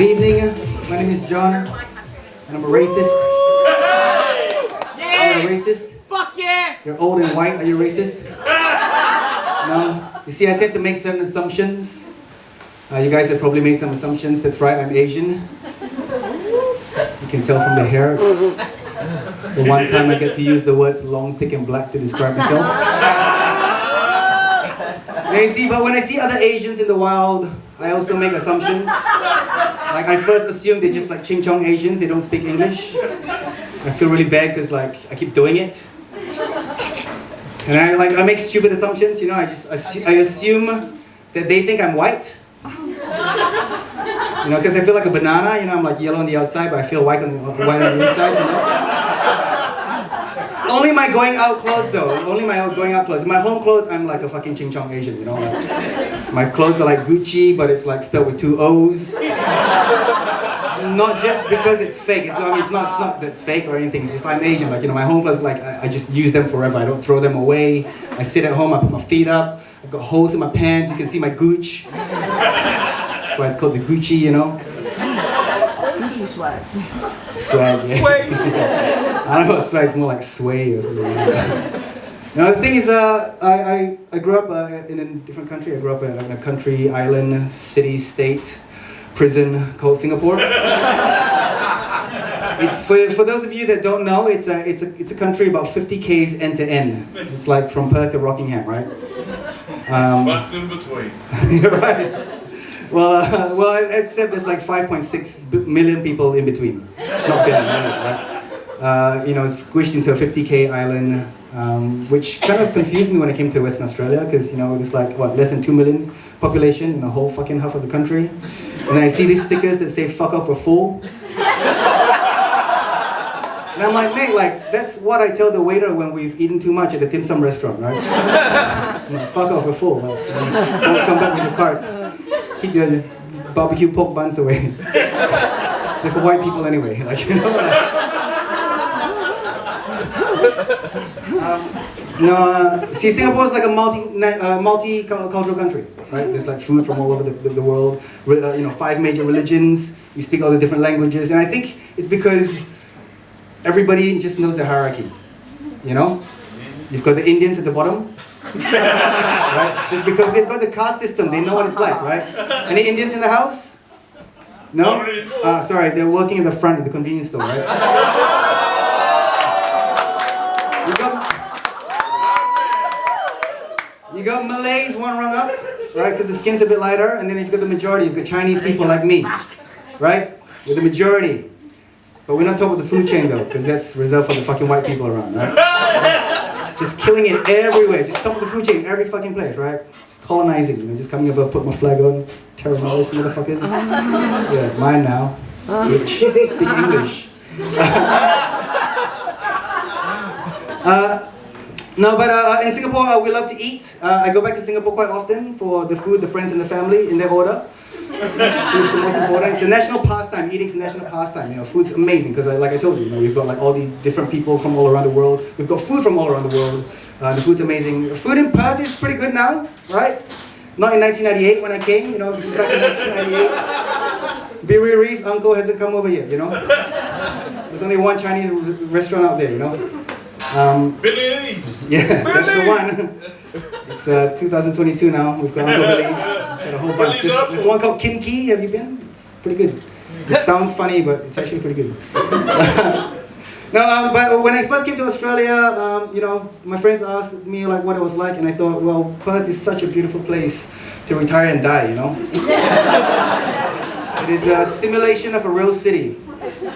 Good evening, my name is Jon, and I'm a racist. I'm a racist. Fuck yeah! You're old and white, are you racist? No? You see, I tend to make certain assumptions. You guys have probably made some assumptions. That's right, I'm Asian. You can tell from the hair. It's the one time I get to use the words long, thick, and black to describe myself. Now you see, but when I see other Asians in the wild, I also make assumptions. Like, I first assume they're just like Ching Chong Asians, they don't speak English. I feel really bad because like I keep doing it. And I make stupid assumptions, you know, I assume that they think I'm white. You know, because I feel like a banana, you know, I'm like yellow on the outside, but I feel white on the inside, you know. It's only my going out clothes though, only my going out clothes. My home clothes, I'm like a fucking Ching Chong Asian, you know. Like, my clothes are like Gucci, but it's like spelled with 2 O's. Not just because it's fake. It's not that's fake or anything. It's just I'm Asian. Like, you know, my home clothes, like I just use them forever. I don't throw them away. I sit at home. I put my feet up. I've got holes in my pants. You can see my gooch. That's why it's called the Gucci. You know. Swag. Swag. Yeah. Swag. I don't know what swag. It's more like sway or something like that. Now the thing is, I grew up in a different country. I grew up in a country, island, city, state, prison called Singapore. It's for those of you that don't know, it's a country about 50 k's end to end. It's like from Perth to Rockingham, right? But in between. You're right. Well, except there's like 5.6 million people in between. Not billion, right? You know, squished into a 50k island. Which kind of confused me when I came to Western Australia, because, you know, it's like, what, less than 2 million population in the whole fucking half of the country. And then I see these stickers that say, fuck off, we're full. And I'm like, mate, like, that's what I tell the waiter when we've eaten too much at the dim sum restaurant, right? I'm like, fuck off, we're full. Like, don't come back with your carts. Keep your barbecue pork buns away. They're for white people anyway, like, you know, see, Singapore is like a multi-cultural country, right? There's like food from all over the world. You know, 5 major religions. We speak all the different languages, and I think it's because everybody just knows the hierarchy. You know, you've got the Indians at the bottom, right? Just because they've got the caste system, they know what it's like, right? Any Indians in the house? No? Sorry, they're working in the front of the convenience store, right? You got Malays one rung up, right? Because the skin's a bit lighter, and then you've got the majority. You've got Chinese people like me, right? We're the majority. But we're not talking about the food chain though, because that's reserved for the fucking white people around, right? Just killing it everywhere. Just top of the food chain, every fucking place, right? Just colonizing, you know, just coming over, put my flag on, terrorize motherfuckers. Yeah, mine now. Bitch. Speak English. No, but in Singapore, we love to eat. I go back to Singapore quite often for the food, the friends, and the family in their order. Food's the most important. It's a national pastime. Eating's a national pastime. You know, food's amazing because, like I told you, we've got like all the different people from all around the world. We've got food from all around the world. The food's amazing. Food in Perth is pretty good now, right? Not in 1998 when I came. You know, back in 1998. Biriri's uncle hasn't come over yet. You know, there's only one Chinese restaurant out there. You know. Billy! Yeah, that's the one. It's 2022 now. We've got Uncle Billy's. Got a whole bunch. There's one called Kinki. Have you been? It's pretty good. It sounds funny, but it's actually pretty good. No, but when I first came to Australia, you know, my friends asked me like what it was like, and I thought, well, Perth is such a beautiful place to retire and die. You know, it is a simulation of a real city.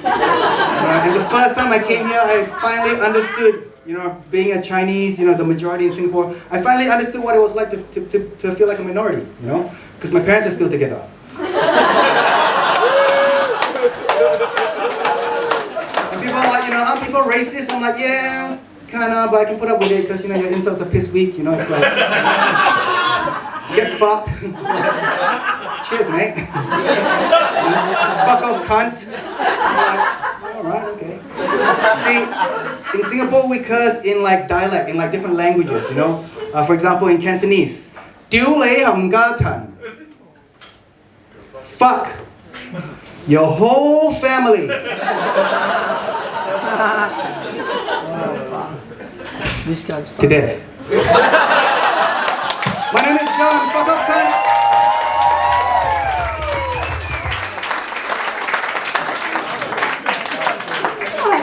And the first time I came here, I finally understood, you know, being a Chinese, you know, the majority in Singapore, I finally understood what it was like to feel like a minority, you know, because my parents are still together. And people are like, you know, aren't people racist? I'm like, yeah, kind of, but I can put up with it because, you know, your insults are piss weak, you know, it's like, get fucked. Cheers, mate. Fuck off, cunt. Alright, okay. See, in Singapore we curse in like dialect, in like different languages, you know. For example, in Cantonese, Diu lei hum ga chan. Fuck. Your whole family. This guy's To death. My name is Jon. Fuck off.